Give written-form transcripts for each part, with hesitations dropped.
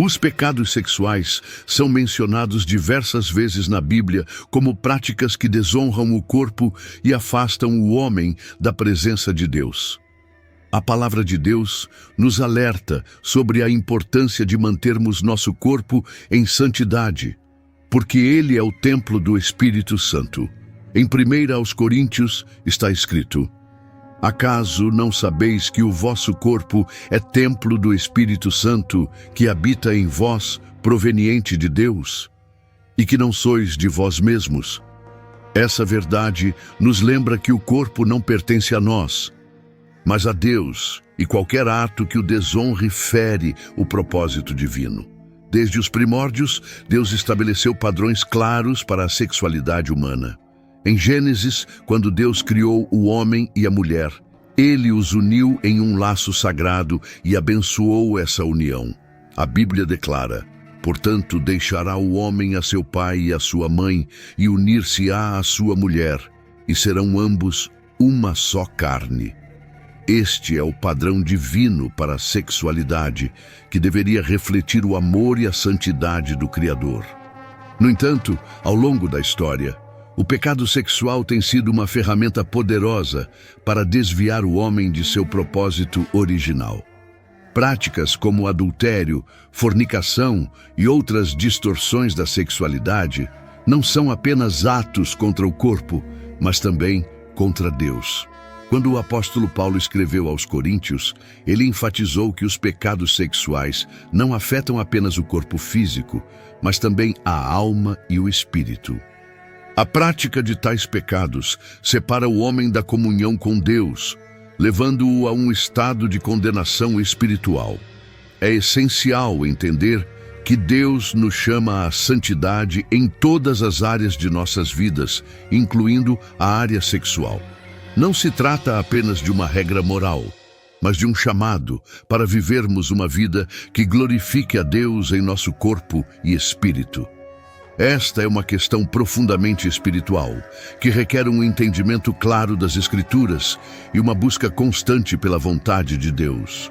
Os pecados sexuais são mencionados diversas vezes na Bíblia como práticas que desonram o corpo e afastam o homem da presença de Deus. A palavra de Deus nos alerta sobre a importância de mantermos nosso corpo em santidade, porque ele é o templo do Espírito Santo. Em 1 aos Coríntios está escrito: acaso não sabeis que o vosso corpo é templo do Espírito Santo, que habita em vós, proveniente de Deus, e que não sois de vós mesmos? Essa verdade nos lembra que o corpo não pertence a nós, mas a Deus, e qualquer ato que o desonre fere o propósito divino. Desde os primórdios, Deus estabeleceu padrões claros para a sexualidade humana. Em Gênesis, quando Deus criou o homem e a mulher, ele os uniu em um laço sagrado e abençoou essa união. A Bíblia declara: portanto, deixará o homem a seu pai e a sua mãe, e unir-se-á à sua mulher, e serão ambos uma só carne. Este é o padrão divino para a sexualidade, que deveria refletir o amor e a santidade do Criador. No entanto, ao longo da história, o pecado sexual tem sido uma ferramenta poderosa para desviar o homem de seu propósito original. Práticas como adultério, fornicação e outras distorções da sexualidade não são apenas atos contra o corpo, mas também contra Deus. Quando o apóstolo Paulo escreveu aos Coríntios, ele enfatizou que os pecados sexuais não afetam apenas o corpo físico, mas também a alma e o espírito. A prática de tais pecados separa o homem da comunhão com Deus, levando-o a um estado de condenação espiritual. É essencial entender que Deus nos chama à santidade em todas as áreas de nossas vidas, incluindo a área sexual. Não se trata apenas de uma regra moral, mas de um chamado para vivermos uma vida que glorifique a Deus em nosso corpo e espírito. Esta é uma questão profundamente espiritual, que requer um entendimento claro das Escrituras e uma busca constante pela vontade de Deus.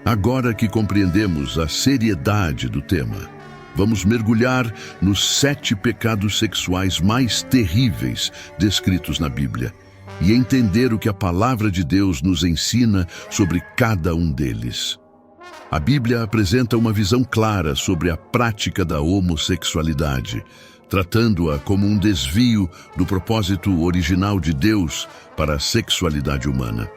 Agora que compreendemos a seriedade do tema, vamos mergulhar nos 7 pecados sexuais mais terríveis descritos na Bíblia e entender o que a palavra de Deus nos ensina sobre cada um deles. A Bíblia apresenta uma visão clara sobre a prática da homossexualidade, tratando-a como um desvio do propósito original de Deus para a sexualidade humana.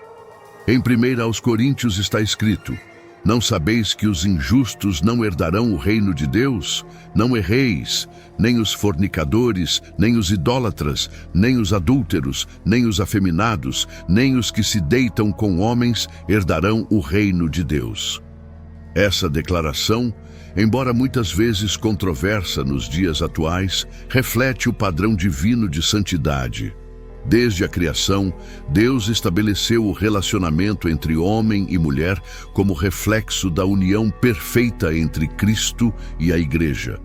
Em 1 aos Coríntios está escrito: não sabeis que os injustos não herdarão o reino de Deus? Não erreis, nem os fornicadores, nem os idólatras, nem os adúlteros, nem os afeminados, nem os que se deitam com homens herdarão o reino de Deus. Essa declaração, embora muitas vezes controversa nos dias atuais, reflete o padrão divino de santidade. Desde a criação, Deus estabeleceu o relacionamento entre homem e mulher como reflexo da união perfeita entre Cristo e a Igreja.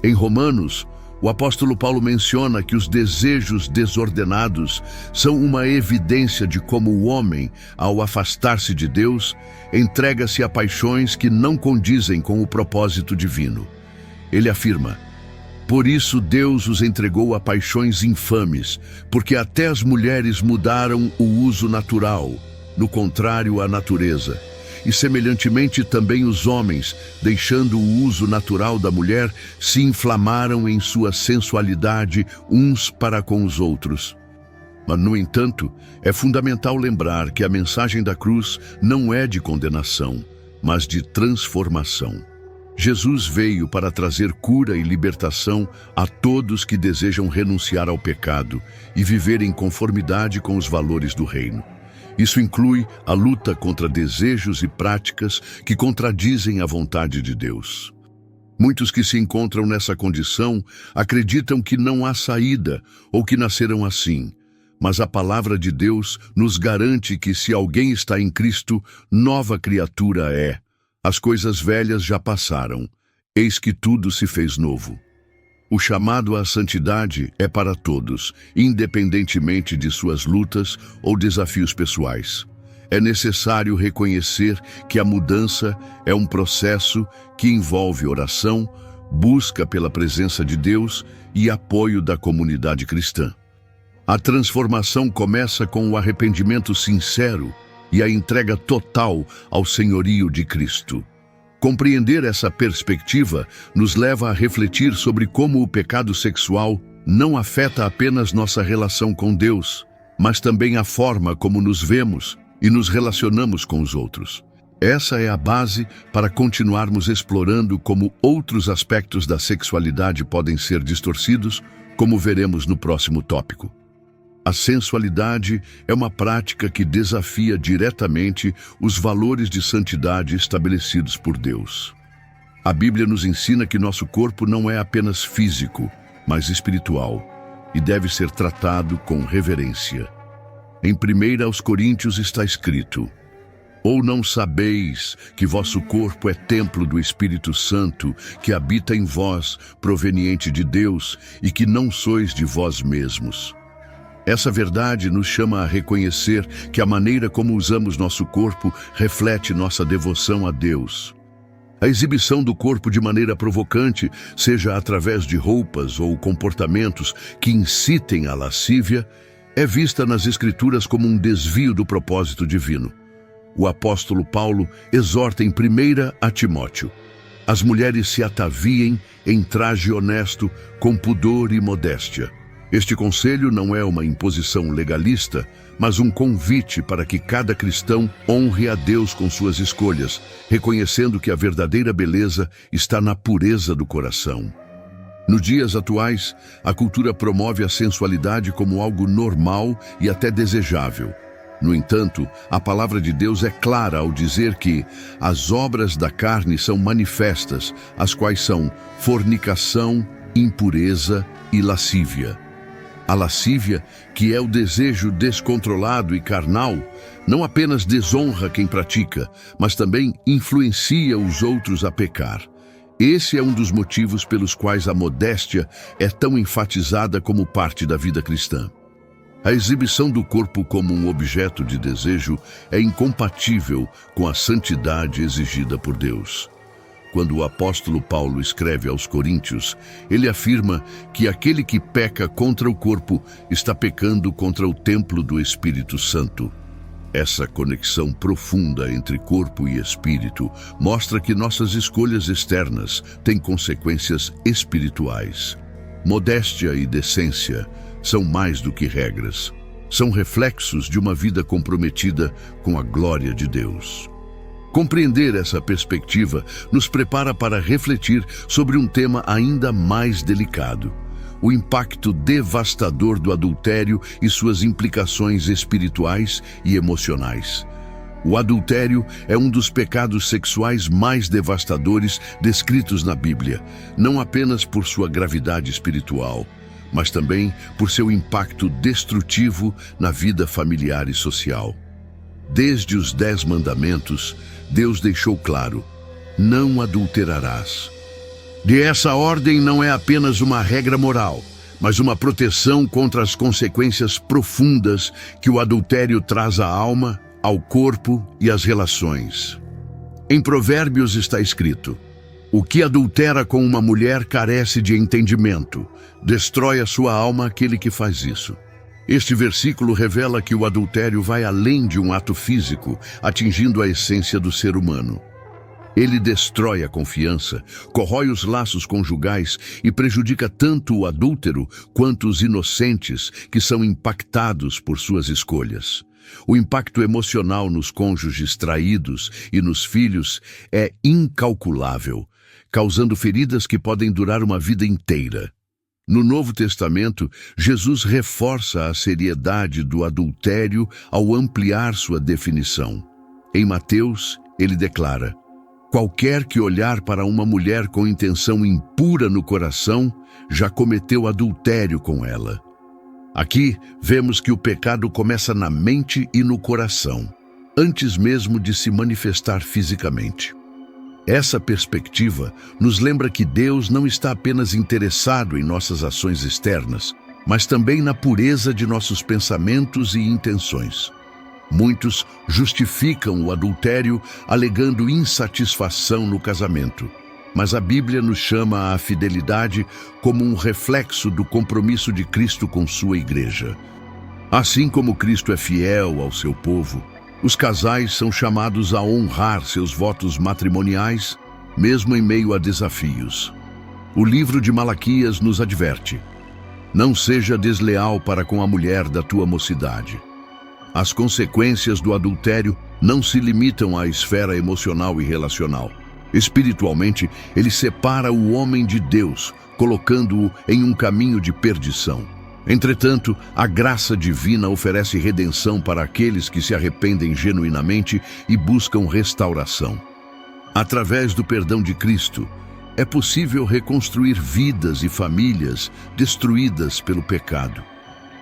Em Romanos, o apóstolo Paulo menciona que os desejos desordenados são uma evidência de como o homem, ao afastar-se de Deus, entrega-se a paixões que não condizem com o propósito divino. Ele afirma: por isso Deus os entregou a paixões infames, porque até as mulheres mudaram o uso natural, no contrário à natureza. E semelhantemente também os homens, deixando o uso natural da mulher, se inflamaram em sua sensualidade uns para com os outros. Mas, no entanto, é fundamental lembrar que a mensagem da cruz não é de condenação, mas de transformação. Jesus veio para trazer cura e libertação a todos que desejam renunciar ao pecado e viver em conformidade com os valores do reino. Isso inclui a luta contra desejos e práticas que contradizem a vontade de Deus. Muitos que se encontram nessa condição acreditam que não há saída ou que nasceram assim, mas a palavra de Deus nos garante que se alguém está em Cristo, nova criatura é. As coisas velhas já passaram, eis que tudo se fez novo. O chamado à santidade é para todos, independentemente de suas lutas ou desafios pessoais. É necessário reconhecer que a mudança é um processo que envolve oração, busca pela presença de Deus e apoio da comunidade cristã. A transformação começa com o arrependimento sincero e a entrega total ao senhorio de Cristo. Compreender essa perspectiva nos leva a refletir sobre como o pecado sexual não afeta apenas nossa relação com Deus, mas também a forma como nos vemos e nos relacionamos com os outros. Essa é a base para continuarmos explorando como outros aspectos da sexualidade podem ser distorcidos, como veremos no próximo tópico. A sensualidade é uma prática que desafia diretamente os valores de santidade estabelecidos por Deus. A Bíblia nos ensina que nosso corpo não é apenas físico, mas espiritual, e deve ser tratado com reverência. Em 1 Coríntios está escrito: Ou não sabeis que vosso corpo é templo do Espírito Santo, que habita em vós, proveniente de Deus, e que não sois de vós mesmos? Essa verdade nos chama a reconhecer que a maneira como usamos nosso corpo reflete nossa devoção a Deus. A exibição do corpo de maneira provocante, seja através de roupas ou comportamentos que incitem a lascívia, é vista nas Escrituras como um desvio do propósito divino. O apóstolo Paulo exorta em 1 a Timóteo: as mulheres se ataviem em traje honesto, com pudor e modéstia. Este conselho não é uma imposição legalista, mas um convite para que cada cristão honre a Deus com suas escolhas, reconhecendo que a verdadeira beleza está na pureza do coração. Nos dias atuais, a cultura promove a sensualidade como algo normal e até desejável. No entanto, a palavra de Deus é clara ao dizer que as obras da carne são manifestas, as quais são fornicação, impureza e lascívia. A lascívia, que é o desejo descontrolado e carnal, não apenas desonra quem pratica, mas também influencia os outros a pecar. Esse é um dos motivos pelos quais a modéstia é tão enfatizada como parte da vida cristã. A exibição do corpo como um objeto de desejo é incompatível com a santidade exigida por Deus. Quando o apóstolo Paulo escreve aos Coríntios, ele afirma que aquele que peca contra o corpo está pecando contra o templo do Espírito Santo. Essa conexão profunda entre corpo e espírito mostra que nossas escolhas externas têm consequências espirituais. Modéstia e decência são mais do que regras. São reflexos de uma vida comprometida com a glória de Deus. Compreender essa perspectiva nos prepara para refletir sobre um tema ainda mais delicado: o impacto devastador do adultério e suas implicações espirituais e emocionais. O adultério é um dos pecados sexuais mais devastadores descritos na Bíblia, não apenas por sua gravidade espiritual, mas também por seu impacto destrutivo na vida familiar e social. Desde os 10 mandamentos, Deus deixou claro: não adulterarás. E essa ordem não é apenas uma regra moral, mas uma proteção contra as consequências profundas que o adultério traz à alma, ao corpo e às relações. Em Provérbios está escrito: o que adultera com uma mulher carece de entendimento, destrói a sua alma aquele que faz isso. Este versículo revela que o adultério vai além de um ato físico, atingindo a essência do ser humano. Ele destrói a confiança, corrói os laços conjugais e prejudica tanto o adúltero quanto os inocentes que são impactados por suas escolhas. O impacto emocional nos cônjuges traídos e nos filhos é incalculável, causando feridas que podem durar uma vida inteira. No Novo Testamento, Jesus reforça a seriedade do adultério ao ampliar sua definição. Em Mateus, ele declara: qualquer que olhar para uma mulher com intenção impura no coração, já cometeu adultério com ela. Aqui, vemos que o pecado começa na mente e no coração, antes mesmo de se manifestar fisicamente. Essa perspectiva nos lembra que Deus não está apenas interessado em nossas ações externas, mas também na pureza de nossos pensamentos e intenções. Muitos justificam o adultério alegando insatisfação no casamento. Mas a Bíblia nos chama à fidelidade como um reflexo do compromisso de Cristo com sua igreja. Assim como Cristo é fiel ao seu povo, os casais são chamados a honrar seus votos matrimoniais, mesmo em meio a desafios. O livro de Malaquias nos adverte: não seja desleal para com a mulher da tua mocidade. As consequências do adultério não se limitam à esfera emocional e relacional. Espiritualmente, ele separa o homem de Deus, colocando-o em um caminho de perdição. Entretanto, a graça divina oferece redenção para aqueles que se arrependem genuinamente e buscam restauração. Através do perdão de Cristo, é possível reconstruir vidas e famílias destruídas pelo pecado.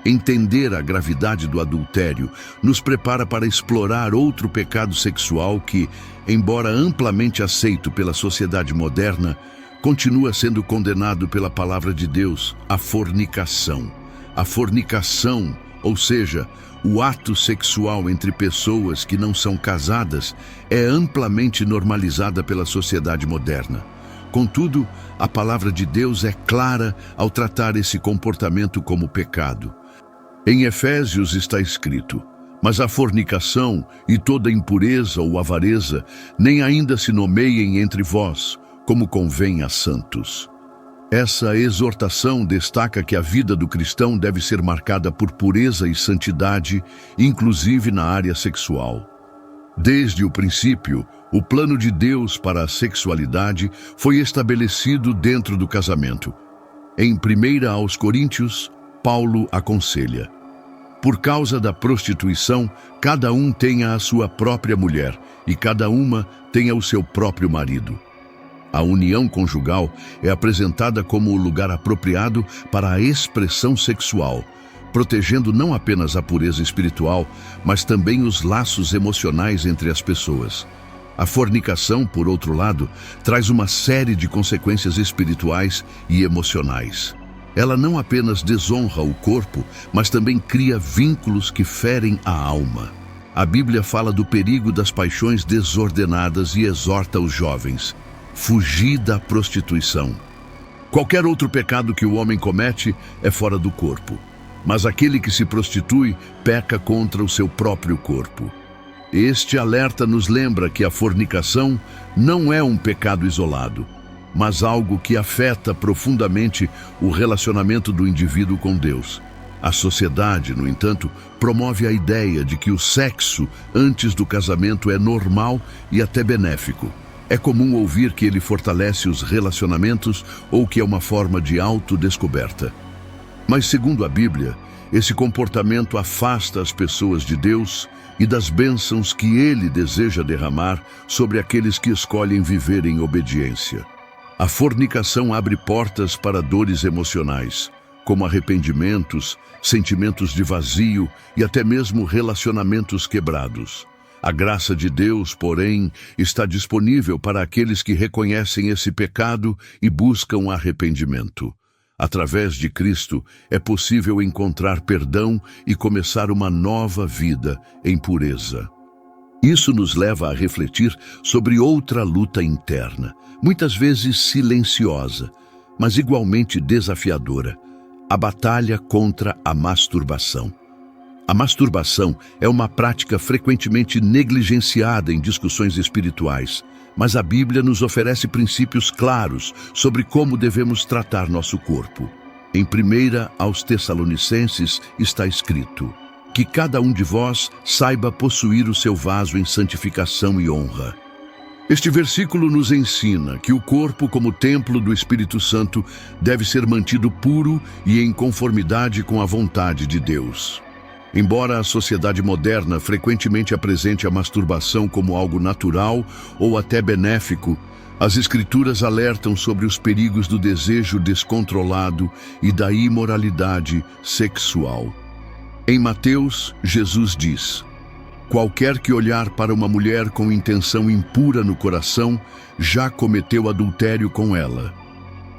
Entender a gravidade do adultério nos prepara para explorar outro pecado sexual que, embora amplamente aceito pela sociedade moderna, continua sendo condenado pela palavra de Deus: a fornicação. A fornicação, ou seja, o ato sexual entre pessoas que não são casadas, é amplamente normalizada pela sociedade moderna. Contudo, a palavra de Deus é clara ao tratar esse comportamento como pecado. Em Efésios está escrito: mas a fornicação e toda impureza ou avareza nem ainda se nomeiem entre vós, como convém a santos. Essa exortação destaca que a vida do cristão deve ser marcada por pureza e santidade, inclusive na área sexual. Desde o princípio, o plano de Deus para a sexualidade foi estabelecido dentro do casamento. Em 1 aos Coríntios, Paulo aconselha: por causa da prostituição, cada um tenha a sua própria mulher e cada uma tenha o seu próprio marido. A união conjugal é apresentada como o lugar apropriado para a expressão sexual, protegendo não apenas a pureza espiritual, mas também os laços emocionais entre as pessoas. A fornicação, por outro lado, traz uma série de consequências espirituais e emocionais. Ela não apenas desonra o corpo, mas também cria vínculos que ferem a alma. A Bíblia fala do perigo das paixões desordenadas e exorta os jovens: fugir da prostituição. Qualquer outro pecado que o homem comete é fora do corpo, mas aquele que se prostitui peca contra o seu próprio corpo. Este alerta nos lembra que a fornicação não é um pecado isolado, mas algo que afeta profundamente o relacionamento do indivíduo com Deus. A sociedade, no entanto, promove a ideia de que o sexo antes do casamento é normal e até benéfico. É comum ouvir que ele fortalece os relacionamentos ou que é uma forma de autodescoberta. Mas, segundo a Bíblia, esse comportamento afasta as pessoas de Deus e das bênçãos que Ele deseja derramar sobre aqueles que escolhem viver em obediência. A fornicação abre portas para dores emocionais, como arrependimentos, sentimentos de vazio e até mesmo relacionamentos quebrados. A graça de Deus, porém, está disponível para aqueles que reconhecem esse pecado e buscam arrependimento. Através de Cristo, é possível encontrar perdão e começar uma nova vida em pureza. Isso nos leva a refletir sobre outra luta interna, muitas vezes silenciosa, mas igualmente desafiadora: a batalha contra a masturbação. A masturbação é uma prática frequentemente negligenciada em discussões espirituais, mas a Bíblia nos oferece princípios claros sobre como devemos tratar nosso corpo. Em 1 aos Tessalonicenses está escrito: que cada um de vós saiba possuir o seu vaso em santificação e honra. Este versículo nos ensina que o corpo, como templo do Espírito Santo, deve ser mantido puro e em conformidade com a vontade de Deus. Embora a sociedade moderna frequentemente apresente a masturbação como algo natural ou até benéfico, as Escrituras alertam sobre os perigos do desejo descontrolado e da imoralidade sexual. Em Mateus, Jesus diz: qualquer que olhar para uma mulher com intenção impura no coração, já cometeu adultério com ela.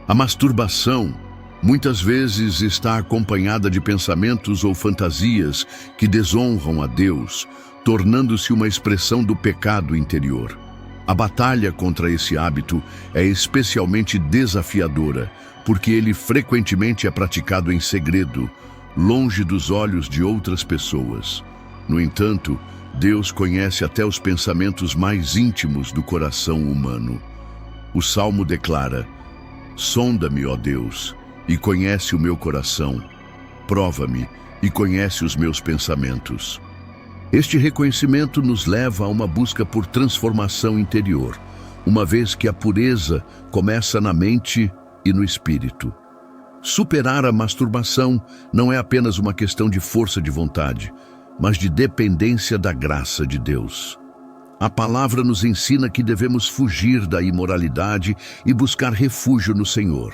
A masturbação muitas vezes está acompanhada de pensamentos ou fantasias que desonram a Deus, tornando-se uma expressão do pecado interior. A batalha contra esse hábito é especialmente desafiadora, porque ele frequentemente é praticado em segredo, longe dos olhos de outras pessoas. No entanto, Deus conhece até os pensamentos mais íntimos do coração humano. O Salmo declara: "Sonda-me, ó Deus, e conhece o meu coração. Prova-me e conhece os meus pensamentos." Este reconhecimento nos leva a uma busca por transformação interior, uma vez que a pureza começa na mente e no espírito. Superar a masturbação não é apenas uma questão de força de vontade, mas de dependência da graça de Deus. A palavra nos ensina que devemos fugir da imoralidade e buscar refúgio no Senhor.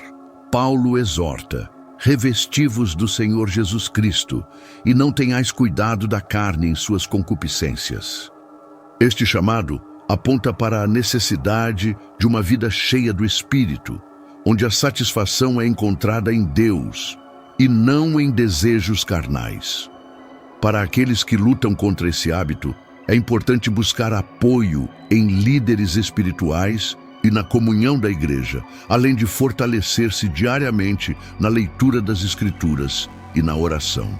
Paulo exorta: "Revesti-vos do Senhor Jesus Cristo, e não tenhais cuidado da carne em suas concupiscências." Este chamado aponta para a necessidade de uma vida cheia do Espírito, onde a satisfação é encontrada em Deus e não em desejos carnais. Para aqueles que lutam contra esse hábito, é importante buscar apoio em líderes espirituais e na comunhão da igreja, além de fortalecer-se diariamente na leitura das Escrituras e na oração.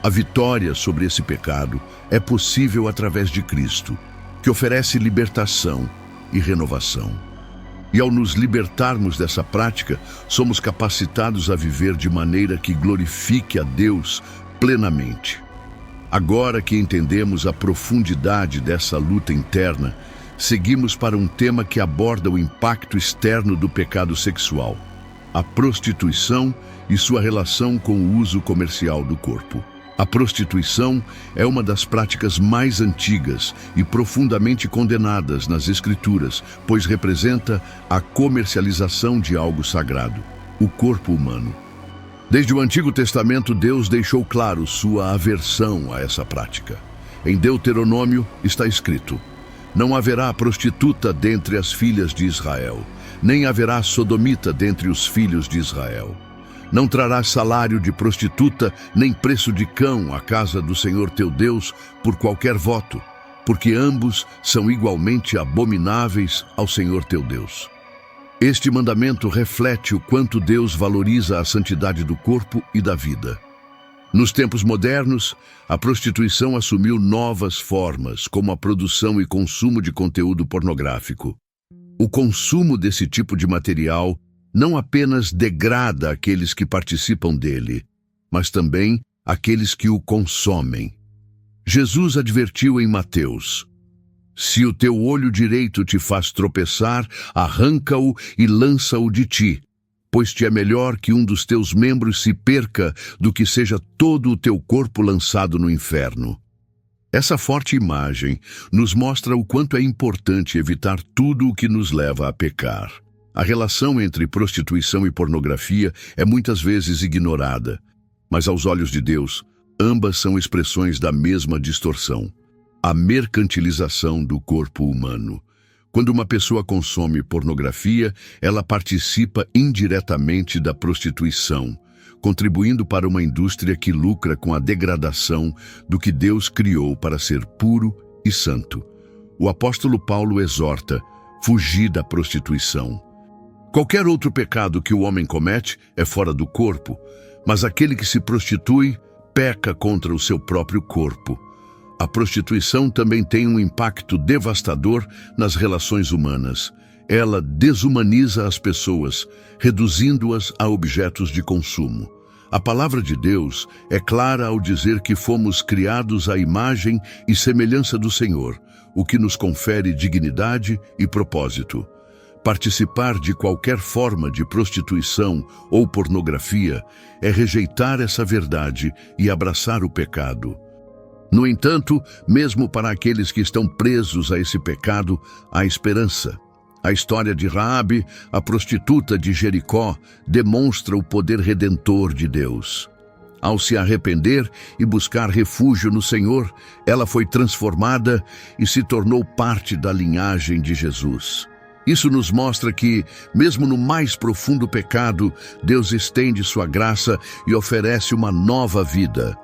A vitória sobre esse pecado é possível através de Cristo, que oferece libertação e renovação. E ao nos libertarmos dessa prática, somos capacitados a viver de maneira que glorifique a Deus plenamente. Agora que entendemos a profundidade dessa luta interna, seguimos para um tema que aborda o impacto externo do pecado sexual, a prostituição e sua relação com o uso comercial do corpo. A prostituição é uma das práticas mais antigas e profundamente condenadas nas Escrituras, pois representa a comercialização de algo sagrado, o corpo humano. Desde o Antigo Testamento, Deus deixou claro sua aversão a essa prática. Em Deuteronômio está escrito: "Não haverá prostituta dentre as filhas de Israel, nem haverá sodomita dentre os filhos de Israel. Não trarás salário de prostituta, nem preço de cão à casa do Senhor teu Deus por qualquer voto, porque ambos são igualmente abomináveis ao Senhor teu Deus." Este mandamento reflete o quanto Deus valoriza a santidade do corpo e da vida. Nos tempos modernos, a prostituição assumiu novas formas, como a produção e consumo de conteúdo pornográfico. O consumo desse tipo de material não apenas degrada aqueles que participam dele, mas também aqueles que o consomem. Jesus advertiu em Mateus: "Se o teu olho direito te faz tropeçar, arranca-o e lança-o de ti, pois te é melhor que um dos teus membros se perca do que seja todo o teu corpo lançado no inferno." Essa forte imagem nos mostra o quanto é importante evitar tudo o que nos leva a pecar. A relação entre prostituição e pornografia é muitas vezes ignorada, mas aos olhos de Deus, ambas são expressões da mesma distorção: a mercantilização do corpo humano. Quando uma pessoa consome pornografia, ela participa indiretamente da prostituição, contribuindo para uma indústria que lucra com a degradação do que Deus criou para ser puro e santo. O apóstolo Paulo exorta: "Fugir da prostituição." Qualquer outro pecado que o homem comete é fora do corpo, mas aquele que se prostitui peca contra o seu próprio corpo. A prostituição também tem um impacto devastador nas relações humanas. Ela desumaniza as pessoas, reduzindo-as a objetos de consumo. A palavra de Deus é clara ao dizer que fomos criados à imagem e semelhança do Senhor, o que nos confere dignidade e propósito. Participar de qualquer forma de prostituição ou pornografia é rejeitar essa verdade e abraçar o pecado. No entanto, mesmo para aqueles que estão presos a esse pecado, há esperança. A história de Raabe, a prostituta de Jericó, demonstra o poder redentor de Deus. Ao se arrepender e buscar refúgio no Senhor, ela foi transformada e se tornou parte da linhagem de Jesus. Isso nos mostra que, mesmo no mais profundo pecado, Deus estende sua graça e oferece uma nova vida.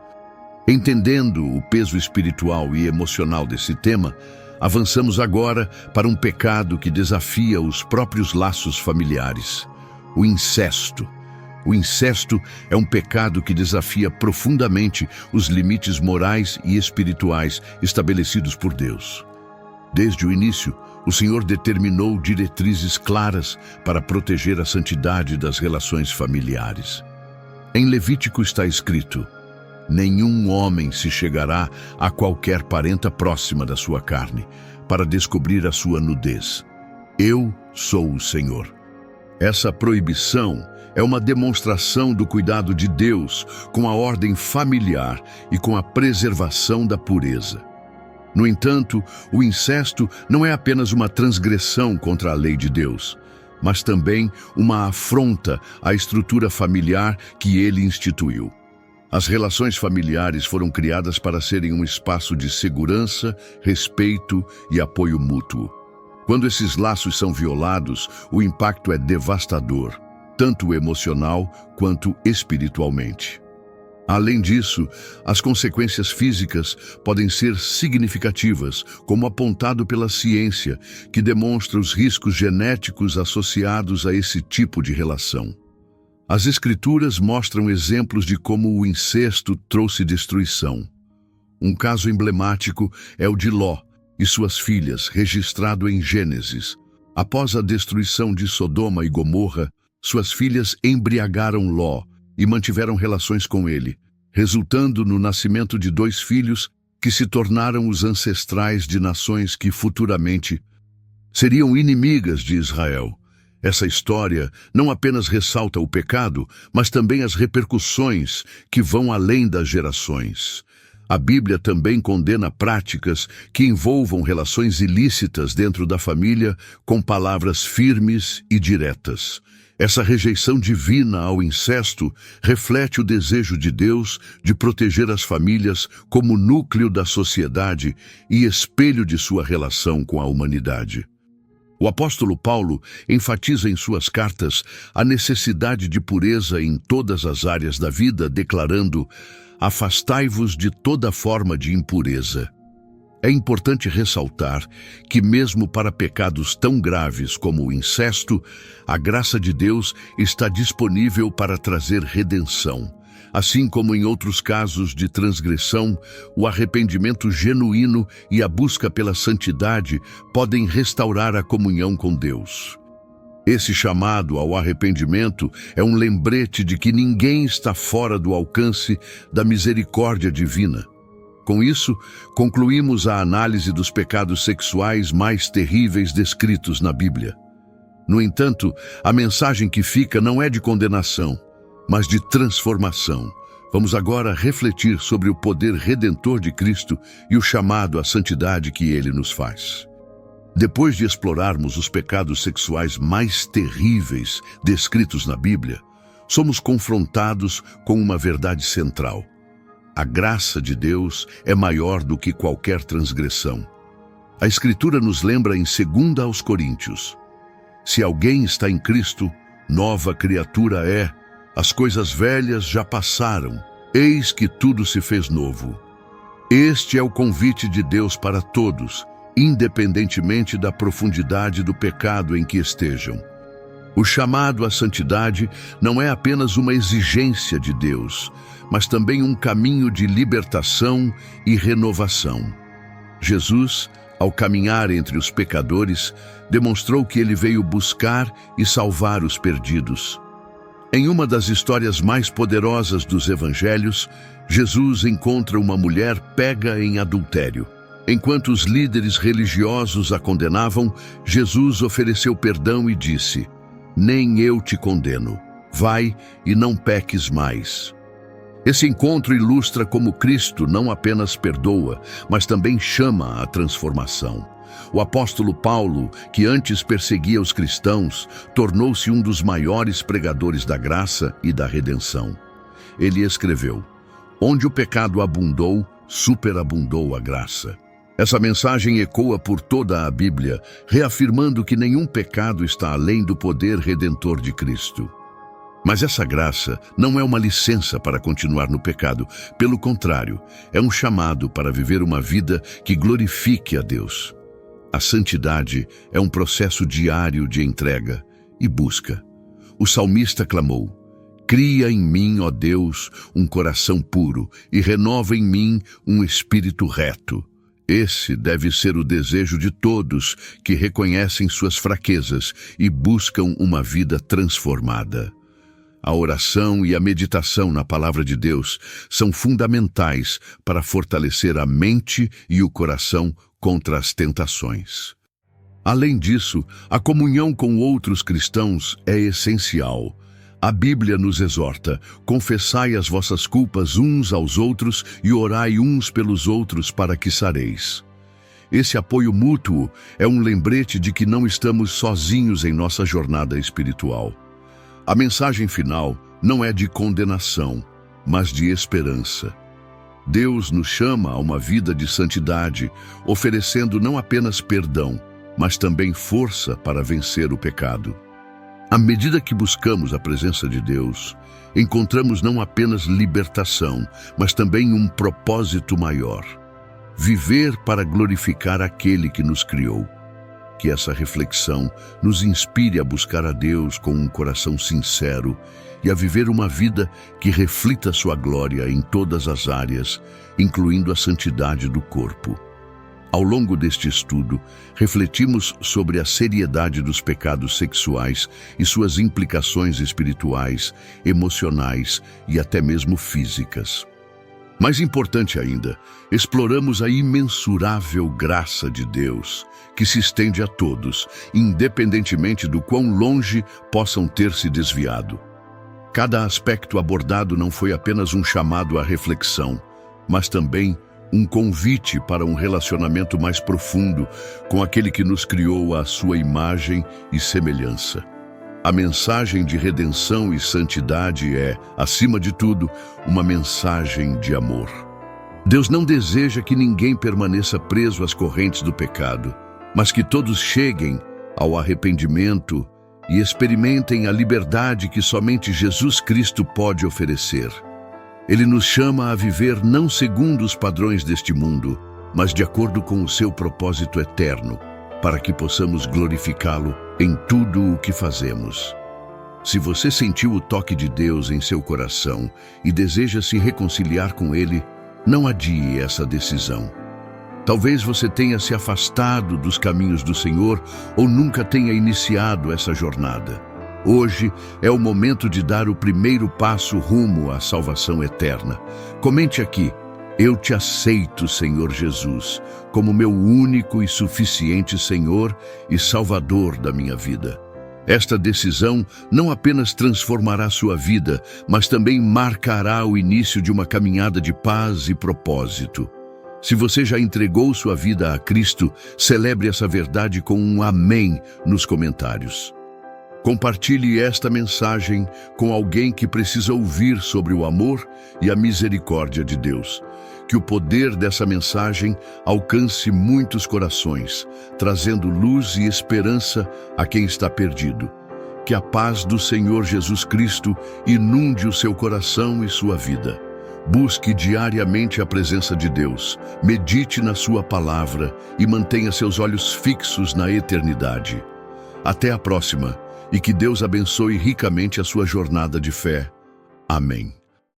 Entendendo o peso espiritual e emocional desse tema, avançamos agora para um pecado que desafia os próprios laços familiares: o incesto. O incesto é um pecado que desafia profundamente os limites morais e espirituais estabelecidos por Deus. Desde o início, o Senhor determinou diretrizes claras para proteger a santidade das relações familiares. Em Levítico está escrito: nenhum homem se chegará a qualquer parenta próxima da sua carne, para descobrir a sua nudez. Eu sou o Senhor. Essa proibição é uma demonstração do cuidado de Deus com a ordem familiar e com a preservação da pureza. No entanto, o incesto não é apenas uma transgressão contra a lei de Deus, mas também uma afronta à estrutura familiar que ele instituiu. As relações familiares foram criadas para serem um espaço de segurança, respeito e apoio mútuo. Quando esses laços são violados, o impacto é devastador, tanto emocional quanto espiritualmente. Além disso, as consequências físicas podem ser significativas, como apontado pela ciência, que demonstra os riscos genéticos associados a esse tipo de relação. As Escrituras mostram exemplos de como o incesto trouxe destruição. Um caso emblemático é o de Ló e suas filhas, registrado em Gênesis. Após a destruição de Sodoma e Gomorra, suas filhas embriagaram Ló e mantiveram relações com ele, resultando no nascimento de 2 filhos que se tornaram os ancestrais de nações que futuramente seriam inimigas de Israel. Essa história não apenas ressalta o pecado, mas também as repercussões que vão além das gerações. A Bíblia também condena práticas que envolvam relações ilícitas dentro da família com palavras firmes e diretas. Essa rejeição divina ao incesto reflete o desejo de Deus de proteger as famílias como núcleo da sociedade e espelho de sua relação com a humanidade. O apóstolo Paulo enfatiza em suas cartas a necessidade de pureza em todas as áreas da vida, declarando: afastai-vos de toda forma de impureza. É importante ressaltar que, mesmo para pecados tão graves como o incesto, a graça de Deus está disponível para trazer redenção. Assim como em outros casos de transgressão, o arrependimento genuíno e a busca pela santidade podem restaurar a comunhão com Deus. Esse chamado ao arrependimento é um lembrete de que ninguém está fora do alcance da misericórdia divina. Com isso, concluímos a análise dos pecados sexuais mais terríveis descritos na Bíblia. No entanto, a mensagem que fica não é de condenação, mas de transformação. Vamos agora refletir sobre o poder redentor de Cristo e o chamado à santidade que ele nos faz. Depois de explorarmos os pecados sexuais mais terríveis descritos na Bíblia, somos confrontados com uma verdade central. A graça de Deus é maior do que qualquer transgressão. A Escritura nos lembra em 2 aos Coríntios: se alguém está em Cristo, nova criatura é, as coisas velhas já passaram, eis que tudo se fez novo. Este é o convite de Deus para todos, independentemente da profundidade do pecado em que estejam. O chamado à santidade não é apenas uma exigência de Deus, mas também um caminho de libertação e renovação. Jesus, ao caminhar entre os pecadores, demonstrou que ele veio buscar e salvar os perdidos. Em uma das histórias mais poderosas dos evangelhos, Jesus encontra uma mulher pega em adultério. Enquanto os líderes religiosos a condenavam, Jesus ofereceu perdão e disse: nem eu te condeno. Vai e não peques mais. Esse encontro ilustra como Cristo não apenas perdoa, mas também chama à transformação. O apóstolo Paulo, que antes perseguia os cristãos, tornou-se um dos maiores pregadores da graça e da redenção. Ele escreveu: onde o pecado abundou, superabundou a graça. Essa mensagem ecoa por toda a Bíblia, reafirmando que nenhum pecado está além do poder redentor de Cristo. Mas essa graça não é uma licença para continuar no pecado. Pelo contrário, é um chamado para viver uma vida que glorifique a Deus. A santidade é um processo diário de entrega e busca. O salmista clamou: cria em mim, ó Deus, um coração puro e renova em mim um espírito reto. Esse deve ser o desejo de todos que reconhecem suas fraquezas e buscam uma vida transformada. A oração e a meditação na palavra de Deus são fundamentais para fortalecer a mente e o coração contra as tentações. Além disso, a comunhão com outros cristãos é essencial. A Bíblia nos exorta: confessai as vossas culpas uns aos outros e orai uns pelos outros para que sareis. Esse apoio mútuo é um lembrete de que não estamos sozinhos em nossa jornada espiritual. A mensagem final não é de condenação, mas de esperança. Deus nos chama a uma vida de santidade, oferecendo não apenas perdão, mas também força para vencer o pecado. À medida que buscamos a presença de Deus, encontramos não apenas libertação, mas também um propósito maior: viver para glorificar aquele que nos criou. Que essa reflexão nos inspire a buscar a Deus com um coração sincero e a viver uma vida que reflita sua glória em todas as áreas, incluindo a santidade do corpo. Ao longo deste estudo, refletimos sobre a seriedade dos pecados sexuais e suas implicações espirituais, emocionais e até mesmo físicas. Mais importante ainda, exploramos a imensurável graça de Deus, que se estende a todos, independentemente do quão longe possam ter se desviado. Cada aspecto abordado não foi apenas um chamado à reflexão, mas também um convite para um relacionamento mais profundo com aquele que nos criou à sua imagem e semelhança. A mensagem de redenção e santidade é, acima de tudo, uma mensagem de amor. Deus não deseja que ninguém permaneça preso às correntes do pecado, mas que todos cheguem ao arrependimento e experimentem a liberdade que somente Jesus Cristo pode oferecer. Ele nos chama a viver não segundo os padrões deste mundo, mas de acordo com o seu propósito eterno, para que possamos glorificá-lo em tudo o que fazemos. Se você sentiu o toque de Deus em seu coração e deseja se reconciliar com Ele, não adie essa decisão. Talvez você tenha se afastado dos caminhos do Senhor ou nunca tenha iniciado essa jornada. Hoje é o momento de dar o primeiro passo rumo à salvação eterna. Comente aqui: eu te aceito, Senhor Jesus, como meu único e suficiente Senhor e Salvador da minha vida. Esta decisão não apenas transformará sua vida, mas também marcará o início de uma caminhada de paz e propósito. Se você já entregou sua vida a Cristo, celebre essa verdade com um amém nos comentários. Compartilhe esta mensagem com alguém que precisa ouvir sobre o amor e a misericórdia de Deus. Que o poder dessa mensagem alcance muitos corações, trazendo luz e esperança a quem está perdido. Que a paz do Senhor Jesus Cristo inunde o seu coração e sua vida. Busque diariamente a presença de Deus, medite na sua palavra e mantenha seus olhos fixos na eternidade. Até a próxima, e que Deus abençoe ricamente a sua jornada de fé. Amém.